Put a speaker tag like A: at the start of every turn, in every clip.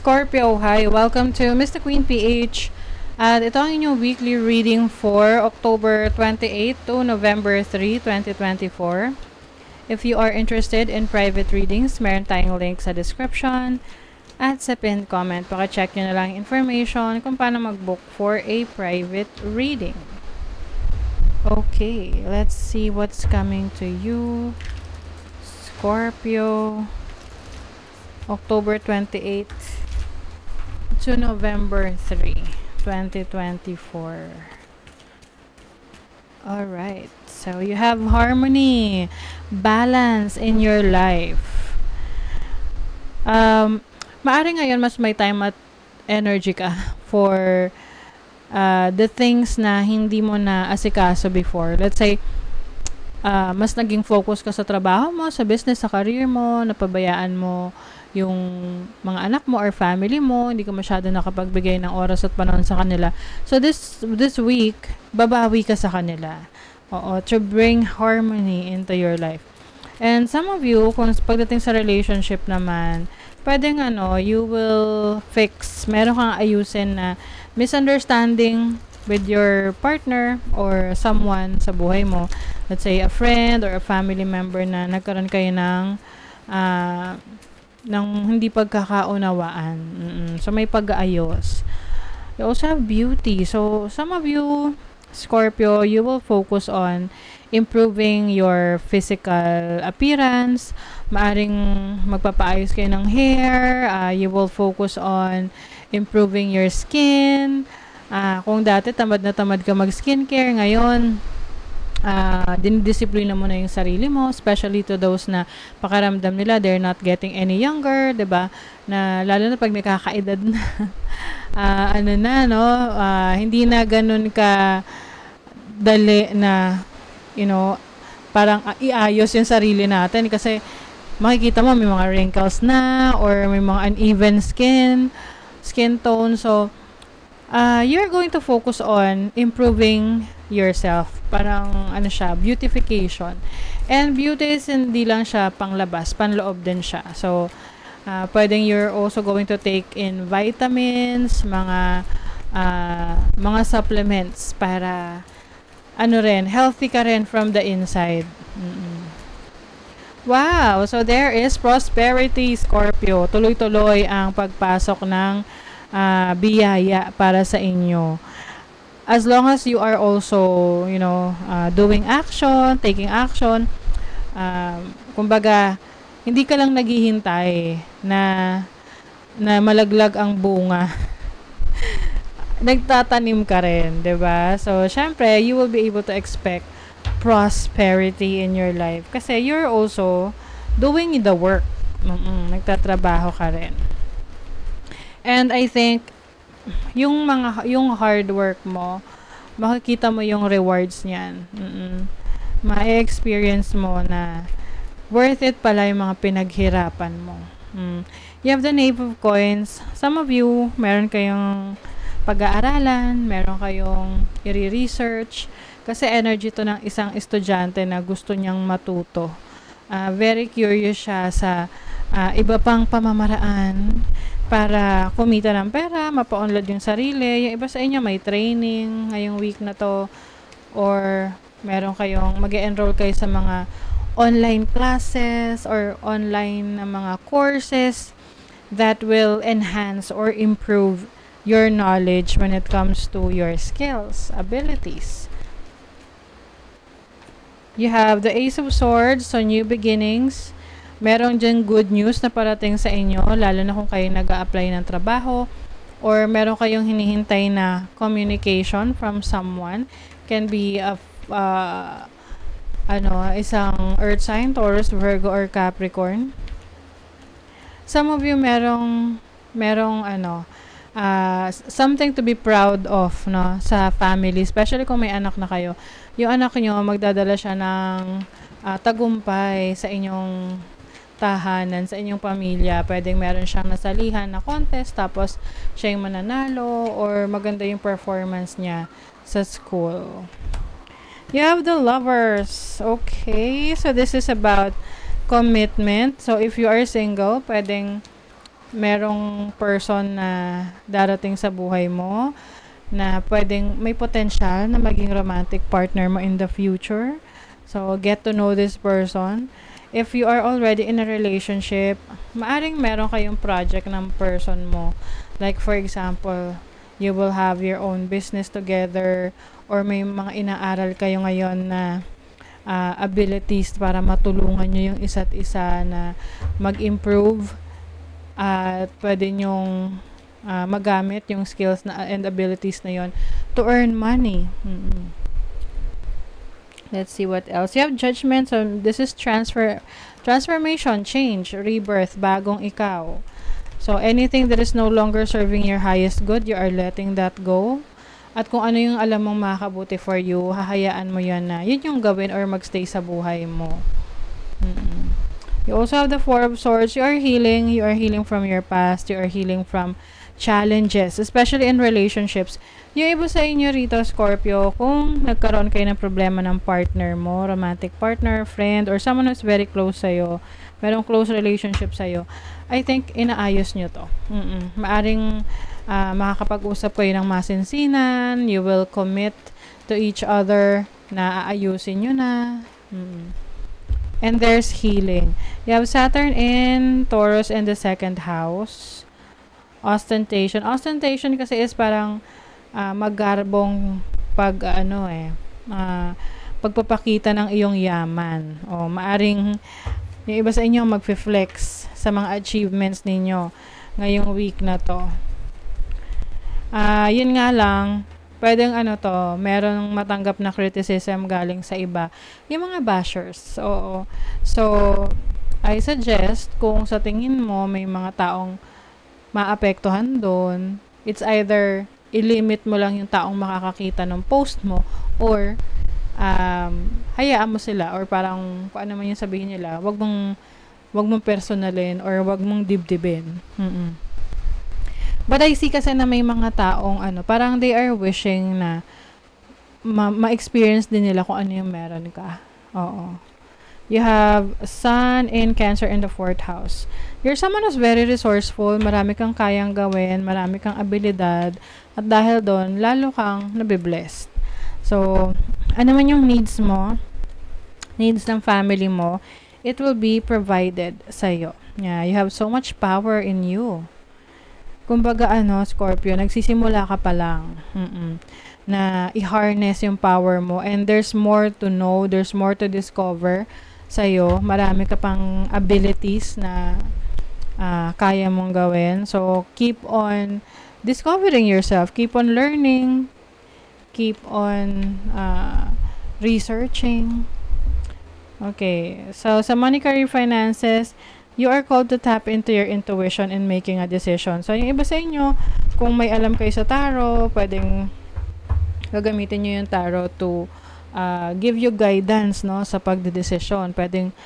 A: Scorpio, hi! Welcome to Mr. Queen PH. At ito ang inyong weekly reading for October 28 to November 3, 2024. If you are interested in private readings, meron tayong link sa description at sa pinned comment. Paka-check nyo na lang information kung paano mag-book for a private reading. Okay, let's see what's coming to you. Scorpio, October 28 to November 3, 2024. Alright, so you have harmony, balance in your life. Maaari ngayon mas may time at energy ka for the things na hindi mo na asikaso before. Let's say, mas naging focus ka sa trabaho mo, sa business, sa career mo, napabayaan mo yung mga anak mo or family mo, hindi ka masyado nakapagbigay ng oras at panahon sa kanila. So this week, babawi ka sa kanila. Oo, to bring harmony into your life. And some of you, kung pagdating sa relationship naman, pwedeng you will fix, meron kang ayusin na misunderstanding with your partner or someone sa buhay mo. Let's say a friend or a family member na nagkaroon kayo ng hindi pagkakaunawaan. So may pag-aayos. You also have beauty. So some of you, Scorpio, you will focus on improving your physical appearance. Maaring magpapaayos kayo ng hair. You will focus on improving your skin. Kung dati tamad na tamad ka mag-skincare, ngayon dinidisiplina mo na yung sarili mo, especially to those na pakaramdam nila they're not getting any younger, 'di ba? Na lalo na pag nakakaedad na hindi na ganun ka dali na parang iayos yung sarili natin kasi makikita mo may mga wrinkles na or may mga uneven skin tone. So you're going to focus on improving yourself. Parang beautification. And beauty is hindi lang siya panglabas, panloob din siya. So pwedeng you're also going to take in vitamins, mga supplements para healthy ka rin from the inside. Wow! So there is prosperity, Scorpio. Tuloy-tuloy ang pagpasok ng biyaya para sa inyo. As long as you are also, doing action, taking action, kumbaga, hindi ka lang naghihintay na malaglag ang bunga. Nagtatanim ka rin, 'di ba? So, syempre, you will be able to expect prosperity in your life kasi you're also doing the work. Nagtatrabaho ka rin. And I think yung hard work mo, makikita mo yung rewards niyan. Ma-experience mo na worth it pala yung mga pinaghirapan mo. You have the Knave of Coins. Some of you, meron kayong pag-aaralan, meron kayong i-research kasi energy to ng isang estudyante na gusto niyang matuto. Very curious siya sa iba pang pamamaraan para kumita ng pera, mapa-unlad yung sarili. Yung iba sa inyo may training ngayong week na to or meron kayong mag-enroll kayo sa mga online classes or online na mga courses that will enhance or improve your knowledge when it comes to your skills, abilities. You have the Ace of Swords, so new beginnings. Meron dyan good news na parating sa inyo, lalo na kung kayo nag-a-apply ng trabaho or meron kayong hinihintay na communication from someone. Can be isang earth sign, Taurus, Virgo, or Capricorn. Some of you merong something to be proud of sa family, especially kung may anak na kayo. Yung anak nyo, magdadala siya ng tagumpay sa inyong tahanan, sa inyong pamilya. Pwedeng meron siyang nasalihan na contest, tapos siya yung mananalo, or maganda yung performance niya sa school. You have the Lovers. Okay, so this is about commitment. So if you are single, pwedeng merong person na darating sa buhay mo na pwedeng may potential na maging romantic partner mo in the future. So, get to know this person. If you are already in a relationship, maaring meron kayong project ng person mo. Like, for example, you will have your own business together, or may mga inaaral kayo ngayon na abilities para matulungan nyo yung isa't isa na mag-improve at pwede nyong magamit yung skills na and abilities na yon to earn money. Let's see what else. You have judgment. So, this is transformation, change, rebirth, bagong ikaw. So, anything that is no longer serving your highest good, you are letting that go. At kung ano yung alam mong makakabuti for you, hahayaan mo yan na yun yung gawin or magstay sa buhay mo. You also have the Four of Swords. You are healing. You are healing from your past. You are healing from challenges, especially in relationships. Yung iba sa inyo rito, Scorpio, kung nagkaroon kayo ng problema ng partner mo, romantic partner, friend, or someone who's very close sa'yo, merong close relationship sa'yo, I think inaayos nyo to. Maaring makakapag-usap kayo ng masinsinan, you will commit to each other na aayusin nyo na. And there's healing. You have Saturn in Taurus in the second house. Ostentation. Ostentation kasi is parang maggarbong pagpapakita ng iyong yaman. O maaring yung iba sa inyo magfi-flex sa mga achievements ninyo ngayong week na to. Yun nga lang, pwedeng merong matanggap na criticism galing sa iba. Yung mga bashers. Oo. So, I suggest kung sa tingin mo may mga taong maapektuhan doon, it's either i-limit mo lang yung taong makakakita ng post mo or hayaan mo sila or parang kung ano man yung sabihin nila, wag mong personalin or wag mong dibdibin. But I see kasi na may mga taong parang they are wishing na ma-experience din nila kung ano yung meron ka. Oo. You have Sun in Cancer in the 4th house. You're someone who's very resourceful, marami kang kayang gawin, marami kang abilidad, at dahil doon, lalo kang nabiblessed. So, ano man yung needs mo, needs ng family mo, it will be provided sa'yo. Yeah, you have so much power in you. Kumbaga Scorpio, nagsisimula ka pa lang. Na i-harness yung power mo, and there's more to know, there's more to discover sa'yo. Marami ka pang abilities na kaya mong gawin. So, keep on discovering yourself. Keep on learning. Keep on researching. Okay. So, sa money, career, finances, you are called to tap into your intuition in making a decision. So, yung iba sa inyo, kung may alam kayo sa tarot, pwedeng gagamitin nyo yung tarot to give you guidance sa pagdedesisyon. Pwedeng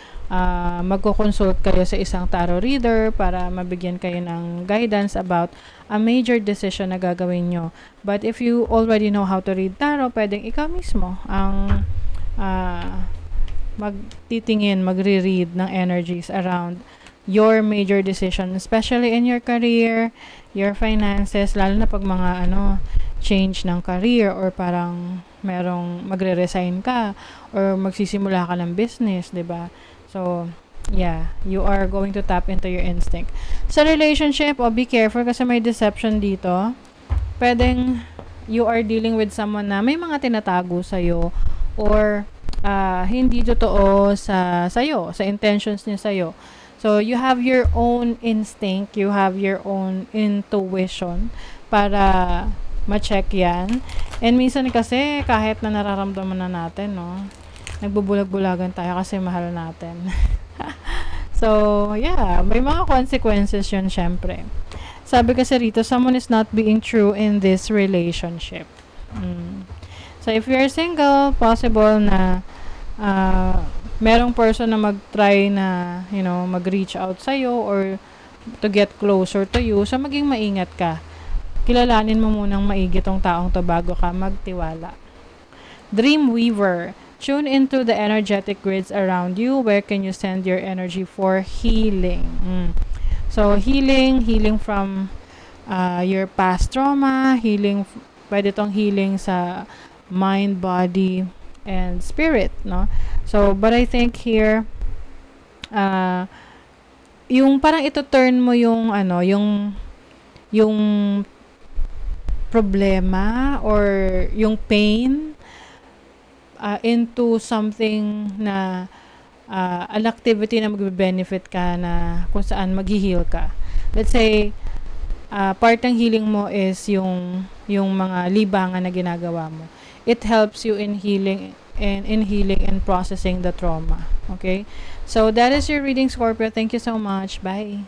A: magko-consult kayo sa isang tarot reader para mabigyan kayo ng guidance about a major decision na gagawin nyo. But if you already know how to read tarot, pwedeng ikaw mismo ang magtitingin, magre-read ng energies around your major decision, especially in your career, your finances, lalo na pag mga change ng career or parang merong magre-resign ka or magsisimula ka ng business, 'di ba? So, yeah, you are going to tap into your instinct. Sa relationship, be careful kasi may deception dito. Pwedeng you are dealing with someone na may mga tinatago sa'yo or hindi totoo sa intentions niya sa'yo. So, you have your own instinct, you have your own intuition para ma-check yan. And minsan kasi, kahit na nararamdaman na natin, nagbubulag-bulagan tayo kasi mahal natin. So, yeah, may mga consequences yun, syempre. Sabi kasi rito, someone is not being true in this relationship. So, if you're single, possible na merong person na mag-try na, mag-reach out sa'yo or to get closer to you. So, maging maingat ka. Kilalanin mo munang maigi tong taong to bago ka magtiwala. Dreamweaver. Tune into the energetic grids around you. Where can you send your energy for healing? So, healing from your past trauma, pwede tong healing sa mind, body, and spirit, no? So, but I think here, yung parang ito turn mo yung yung problema or yung pain into something na an activity na magbe-benefit ka, na kung saan mag-heal ka. Let's say part ng healing mo is yung mga libangan na ginagawa mo. It helps you in healing and processing the trauma. Okay? So that is your reading, Scorpio. Thank you so much. Bye.